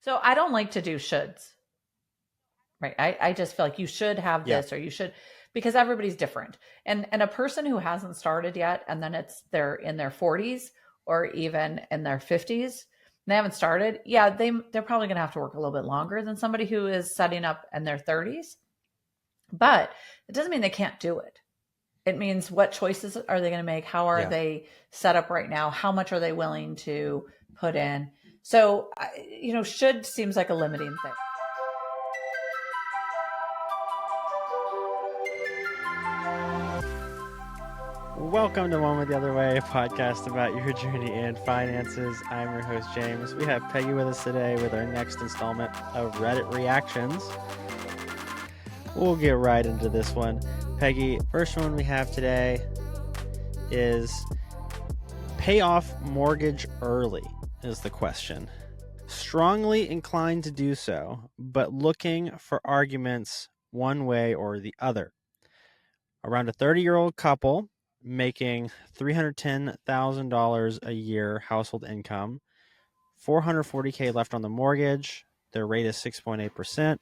So I don't like to do shoulds, right? I just feel like you should have Yeah. this or you should, because everybody's different. And a person who hasn't started yet, and then they're in their 40s or even in their 50s, and they haven't started. Yeah, they're probably going to have to work a little bit longer than somebody who is setting up in their 30s. But it doesn't mean they can't do it. It means what choices are they going to make? How are Yeah. they set up right now? How much are they willing to put in? So, should seems like a limiting thing. Welcome to One with the Other Way, a podcast about your journey in finances. I'm your host, James. We have Peggy with us today with our next installment of Reddit Reactions. We'll get right into this one. Peggy, first one we have today is pay off mortgage early is the question. Strongly inclined to do so, but looking for arguments one way or the other. Around a 30-year-old couple making $310,000 a year household income, $440K left on the mortgage, their rate is 6.8%, and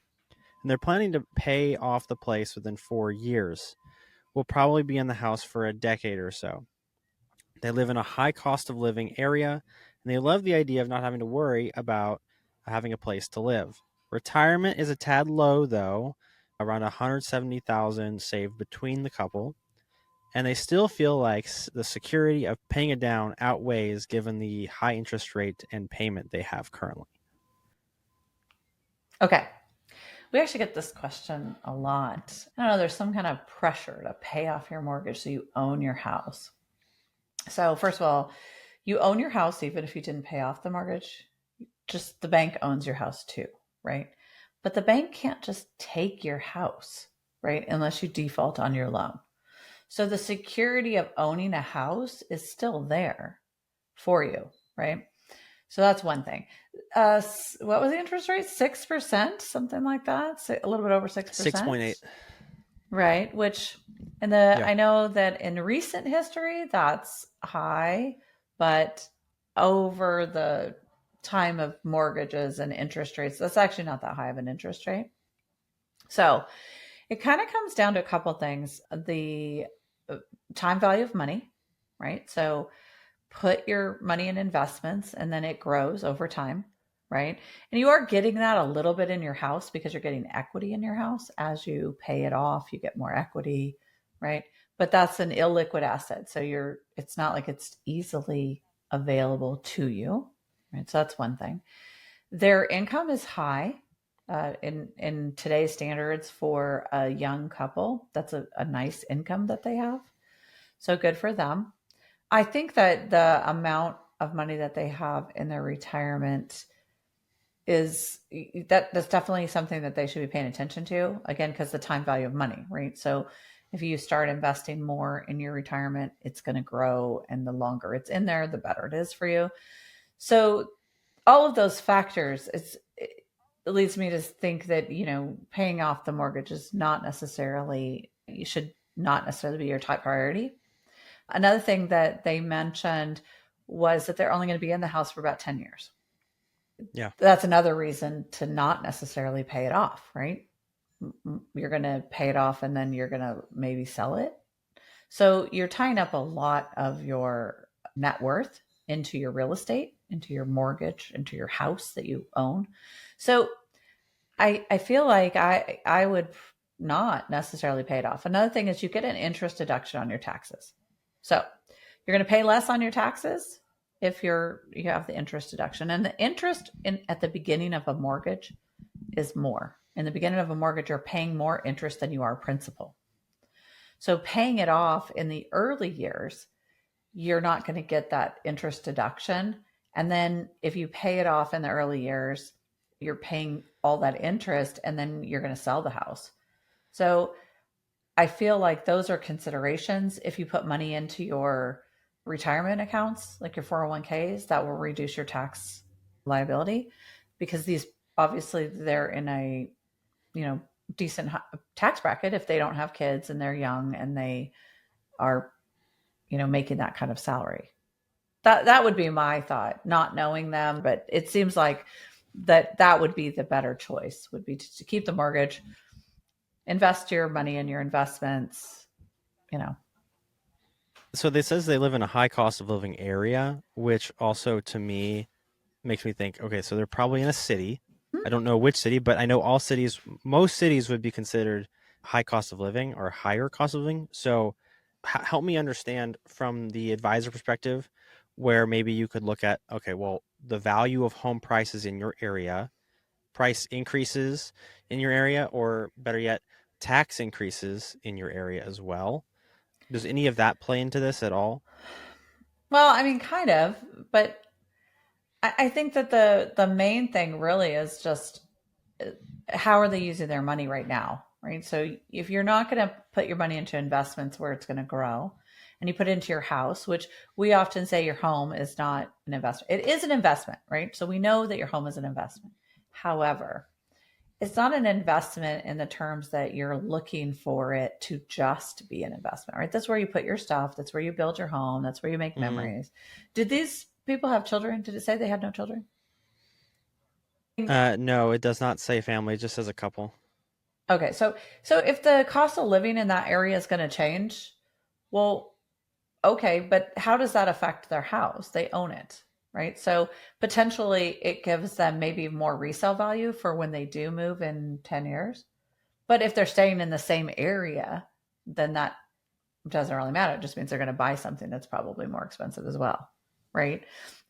they're planning to pay off the place within 4 years. Will probably be in the house for a decade or so. They live in a high cost of living area, and they love the idea of not having to worry about having a place to live. Retirement is a tad low, though, around $170,000 saved between the couple. And they still feel like the security of paying it down outweighs given the high interest rate and payment they have currently. Okay. We actually get this question a lot. I don't know, there's some kind of pressure to pay off your mortgage so you own your house. So, first of all, you own your house even if you didn't pay off the mortgage. Just the bank owns your house too, right? But the bank can't just take your house, right? Unless you default on your loan. So the security of owning a house is still there for you, right? So that's one thing. What was the interest rate? 6%, something like that. So a little bit over 6%. 6.8. Right. Which Yeah. I know that in recent history that's high, but over the time of mortgages and interest rates, that's actually not that high of an interest rate. So it kind of comes down to a couple things. The time value of money, right? So put your money in investments and then it grows over time, right? And you are getting that a little bit in your house because you're getting equity in your house. As you pay it off, you get more equity, right? But that's an illiquid asset. So it's not like it's easily available to you, right? So that's one thing. Their income is high. In today's standards for a young couple, that's a nice income that they have. So good for them. I think that the amount of money that they have in their retirement that's definitely something that they should be paying attention to, again, because the time value of money, right? So if you start investing more in your retirement, it's going to grow, and the longer it's in there, the better it is for you. So all of those factors, it leads me to think that, paying off the mortgage is you should not necessarily be your top priority. Another thing that they mentioned was that they're only going to be in the house for about 10 years. Yeah. That's another reason to not necessarily pay it off, right? You're going to pay it off and then you're going to maybe sell it. So you're tying up a lot of your net worth into your real estate, into your mortgage, into your house that you own. So I feel like I would not necessarily pay it off. Another thing is you get an interest deduction on your taxes. So you're going to pay less on your taxes if you have the interest deduction. And the interest at the beginning of a mortgage is more. In the beginning of a mortgage, you're paying more interest than you are principal. So paying it off in the early years, you're not going to get that interest deduction. And then if you pay it off in the early years, you're paying all that interest and then you're going to sell the house. So I feel like those are considerations. If you put money into your retirement accounts, like your 401ks, that will reduce your tax liability, because these, obviously they're in a, decent tax bracket if they don't have kids and they're young and they are, making that kind of salary. That would be my thought, not knowing them, but it seems like that would be the better choice, would be to keep the mortgage, invest your money in your investments, you know. So they says they live in a high cost of living area, which also to me makes me think, okay, so they're probably in a city. I don't know which city, but I know most cities would be considered high cost of living or higher cost of living. So help me understand from the advisor perspective where maybe you could look at, okay, well, the value of home prices in your area, price increases in your area, or better yet, tax increases in your area as well. Does any of that play into this at all? Well, I mean, kind of, but I think that the main thing really is just how are they using their money right now, right? So if you're not going to put your money into investments where it's going to grow, and you put it into your house, which we often say your home is not an investment. It is an investment, right? So we know that your home is an investment. However, it's not an investment in the terms that you're looking for it to just be an investment, right? That's where you put your stuff. That's where you build your home. That's where you make Mm-hmm. memories. Did these people have children? Did it say they had no children? No, it does not say family. It just says a couple. Okay, so if the cost of living in that area is going to change, well, okay, but how does that affect their house? They own it, right? So potentially it gives them maybe more resale value for when they do move in 10 years. But if they're staying in the same area, then that doesn't really matter. It just means they're going to buy something that's probably more expensive as well, right?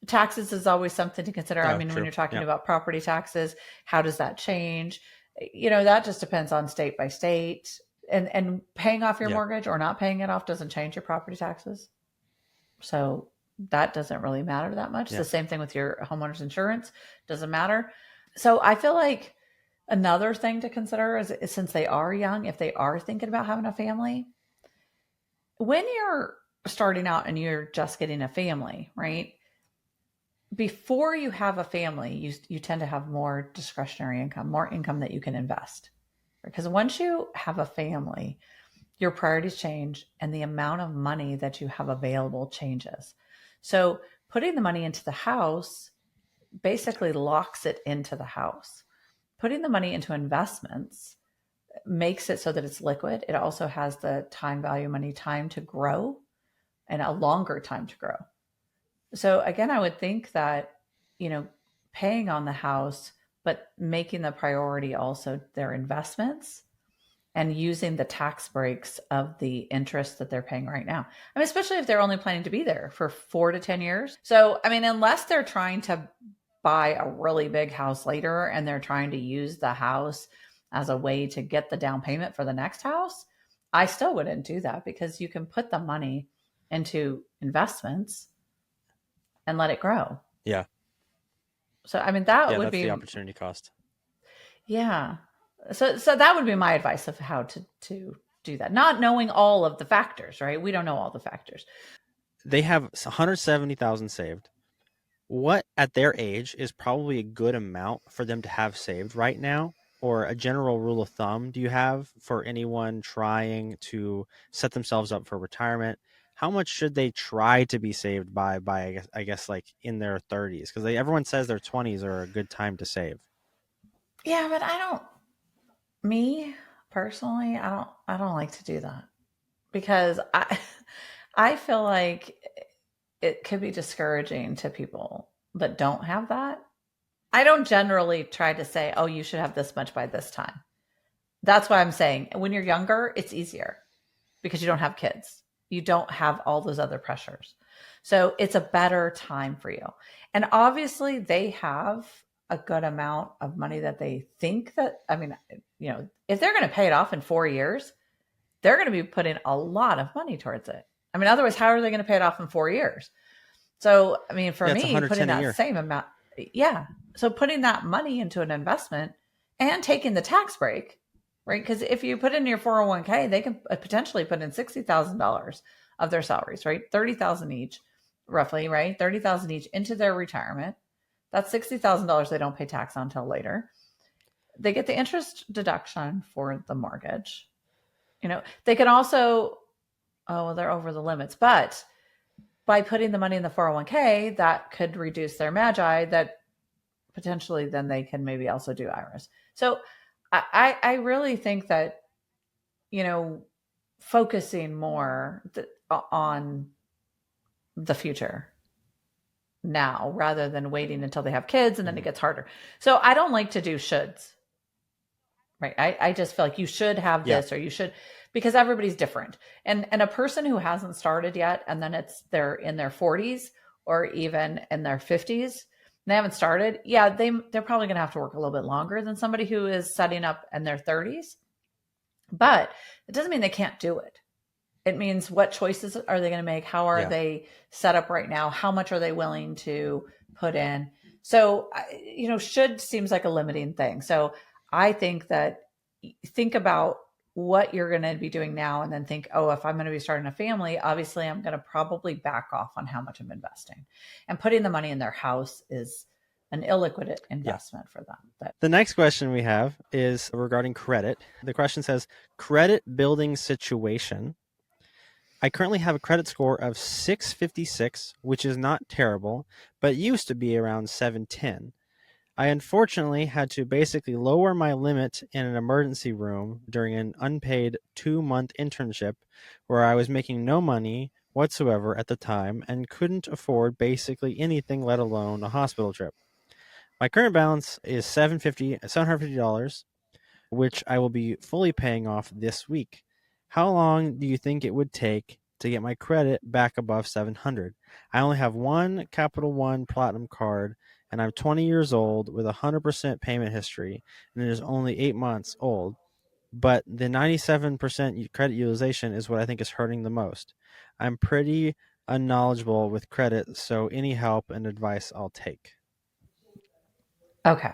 Taxes is always something to consider. I Oh, mean, when true. you're talking Yeah. about property taxes, how does that change? You know, that just depends on state by state. And paying off your Yeah. mortgage or not paying it off doesn't change your property taxes. So that doesn't really matter that much. Yeah. The same thing with your homeowner's insurance, doesn't matter. So I feel like another thing to consider is since they are young, if they are thinking about having a family, when you're starting out and you're just getting a family, right? Before you have a family, you tend to have more discretionary income, more income that you can invest. Because once you have a family, your priorities change and the amount of money that you have available changes. So putting the money into the house basically locks it into the house. Putting the money into investments makes it so that it's liquid. It also has the time value money, time to grow, and a longer time to grow. So again, I would think that, you know, paying on the house, but making the priority also their investments and using the tax breaks of the interest that they're paying right now. I mean, especially if they're only planning to be there for 4 to 10 years. So, I mean, unless they're trying to buy a really big house later and they're trying to use the house as a way to get the down payment for the next house, I still wouldn't do that because you can put the money into investments and let it grow. Yeah. So, I mean, that Yeah. would That's the be, opportunity cost. yeah. So that would be my advice of how to do that. Not knowing all of the factors, right? We don't know all the factors. They have 170,000 saved. What at their age is probably a good amount for them to have saved right now? Or a general rule of thumb do you have for anyone trying to set themselves up for retirement? How much should they try to be saved by I guess like in their 30s? Because everyone says their 20s are a good time to save. Yeah, but I don't me personally, I don't like to do that because I feel like it could be discouraging to people that don't have that. I don't generally try to say, "Oh, you should have this much by this time." That's why I'm saying when you're younger, it's easier because you don't have kids. You don't have all those other pressures. So it's a better time for you. And obviously, they have a good amount of money that they think that, I mean, you know, if they're going to pay it off in 4 years, they're going to be putting a lot of money towards it. I mean, otherwise, how are they going to pay it off in 4 years? So, I mean, for Yeah, it's me, putting 110 a that year. same amount, yeah. So putting that money into an investment and taking the tax break, right? Because if you put in your 401k, they can potentially put in $60,000 of their salaries, right? 30,000 each, roughly, right? 30,000 each into their retirement. That's $60,000 they don't pay tax on until later. They get the interest deduction for the mortgage. You know, they can also, oh, well, they're over the limits, but by putting the money in the 401k, that could reduce their magi that potentially then they can maybe also do IRAs. So I really think that, you know, focusing more on the future now rather than waiting until they have kids and then it gets harder. So I don't like to do shoulds, right? I just feel like you should have Yeah. this or you should, because everybody's different. And a person who hasn't started yet and then they're in their 40s or even in their 50s, they haven't started, yeah, they're probably going to have to work a little bit longer than somebody who is setting up in their 30s. But it doesn't mean they can't do it. It means what choices are they going to make? How are Yeah. they set up right now? How much are they willing to put in? So, you know, should seems like a limiting thing. So I think that think about what you're going to be doing now and then think, oh, if I'm going to be starting a family, obviously I'm going to probably back off on how much I'm investing. And putting the money in their house is an illiquid Yeah. investment for them. The next question we have is regarding credit. The question says, credit building situation. I currently have a credit score of 656, which is not terrible, but used to be around 710. I unfortunately had to basically lower my limit in an emergency room during an unpaid 2-month internship where I was making no money whatsoever at the time and couldn't afford basically anything, let alone a hospital trip. My current balance is $750, which I will be fully paying off this week. How long do you think it would take to get my credit back above 700? I only have one Capital One Platinum card, and I'm 20 years old with 100% payment history, and it is only 8 months old. But the 97% credit utilization is what I think is hurting the most. I'm pretty unknowledgeable with credit, so any help and advice I'll take. Okay.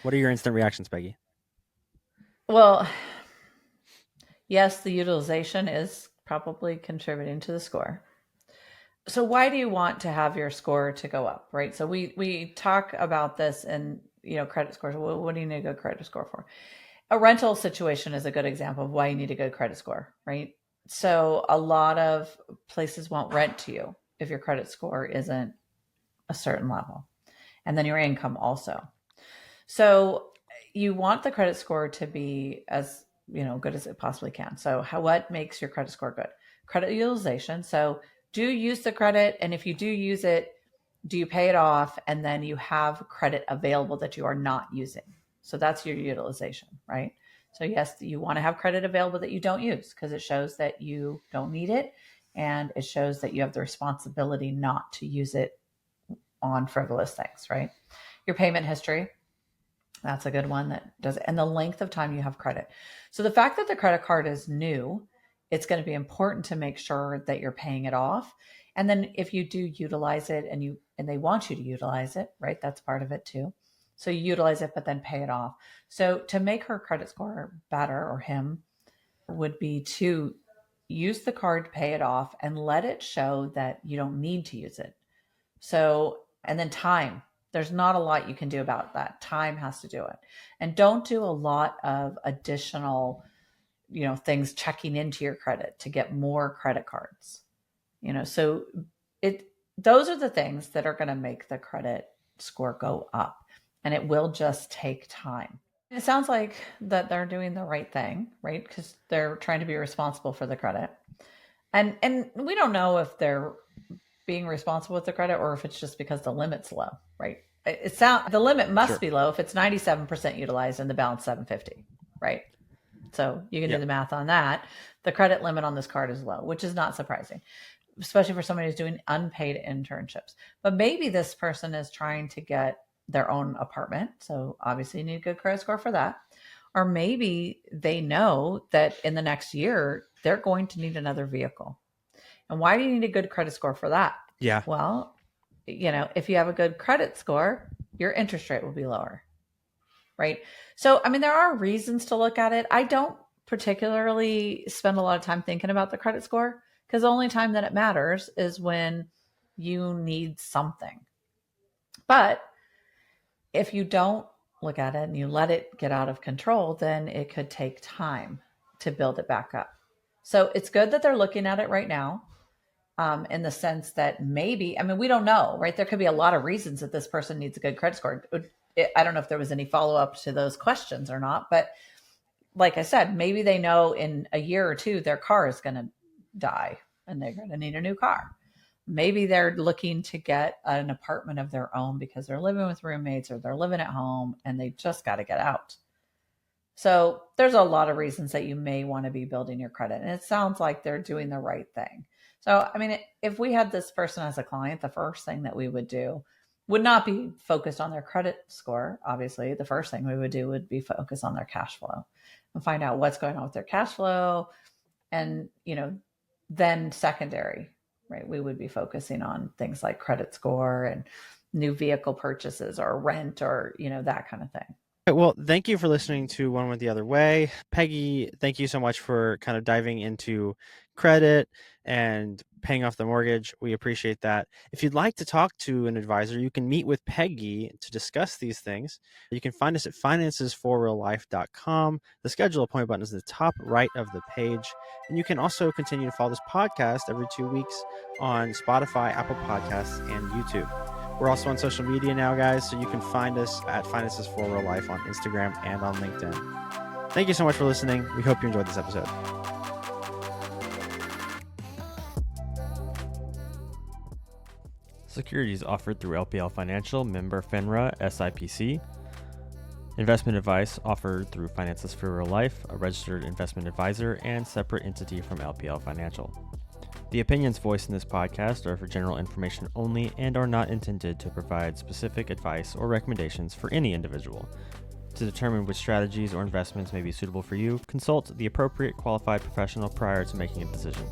What are your instant reactions, Peggy? Well, yes, the utilization is probably contributing to the score. So why do you want to have your score to go up, right? So we talk about this in, you know, credit scores. Well, what do you need a good credit score for? A rental situation is a good example of why you need a good credit score, right? So a lot of places won't rent to you if your credit score isn't a certain level, and then your income also. So you want the credit score to be as, you know, good as it possibly can. So what makes your credit score good? Credit utilization. So do you use the credit? And if you do use it, do you pay it off? And then you have credit available that you are not using. So that's your utilization, right? So yes, you want to have credit available that you don't use because it shows that you don't need it. And it shows that you have the responsibility not to use it on frivolous things, right? Your payment history, that's a good one that does it. And the length of time you have credit. So the fact that the credit card is new, it's going to be important to make sure that you're paying it off. And then if you do utilize it and they want you to utilize it, right? That's part of it too. So you utilize it, but then pay it off. So to make her credit score better or him would be to use the card, pay it off, and let it show that you don't need to use it. So, and then time. There's not a lot you can do about that. Time has to do it. And don't do a lot of additional, you know, things checking into your credit to get more credit cards. You know, so it those are the things that are going to make the credit score go up. And it will just take time. It sounds like that they're doing the right thing, right? Because they're trying to be responsible for the credit. And we don't know if they're being responsible with the credit or if it's just because the limit's low, right? The limit must Sure. be low if it's 97% utilized and the balance 750, right? So you can do Yep. the math on that. The credit limit on this card is low, which is not surprising, especially for somebody who's doing unpaid internships. But maybe this person is trying to get their own apartment. So obviously you need a good credit score for that. Or maybe they know that in the next year, they're going to need another vehicle. And why do you need a good credit score for that? Yeah. Well, you know, if you have a good credit score, your interest rate will be lower, right? So, I mean, there are reasons to look at it. I don't particularly spend a lot of time thinking about the credit score because the only time that it matters is when you need something. But if you don't look at it and you let it get out of control, then it could take time to build it back up. So it's good that they're looking at it right now. in the sense that maybe, I mean, we don't know, right? There could be a lot of reasons that this person needs a good credit score. I don't know if there was any follow up to those questions or not, but like I said, maybe they know in a year or two their car is going to die and they're going to need a new car. Maybe they're looking to get an apartment of their own because they're living with roommates or they're living at home and they just got to get out. So there's a lot of reasons that you may want to be building your credit. And it sounds like they're doing the right thing. So, I mean, if we had this person as a client, the first thing that we would do would not be focused on their credit score. Obviously, the first thing we would do would be focus on their cash flow and find out what's going on with their cash flow. And, then secondary, right? We would be focusing on things like credit score and new vehicle purchases or rent or, that kind of thing. Well, thank you for listening to One Went the Other Way. Peggy, thank you so much for kind of diving into credit and paying off the mortgage. We appreciate that. If you'd like to talk to an advisor, you can meet with Peggy to discuss these things. You can find us at financesforreallife.com. The schedule appointment button is at the top right of the page. And you can also continue to follow this podcast every 2 weeks on Spotify, Apple Podcasts, and YouTube. We're also on social media now, guys, so you can find us at Finances for Real Life on Instagram and on LinkedIn. Thank you so much for listening. We hope you enjoyed this episode. Securities offered through LPL Financial, member FINRA, SIPC. Investment advice offered through Finances for Real Life, a registered investment advisor and separate entity from LPL Financial. The opinions voiced in this podcast are for general information only and are not intended to provide specific advice or recommendations for any individual. To determine which strategies or investments may be suitable for you, consult the appropriate qualified professional prior to making a decision.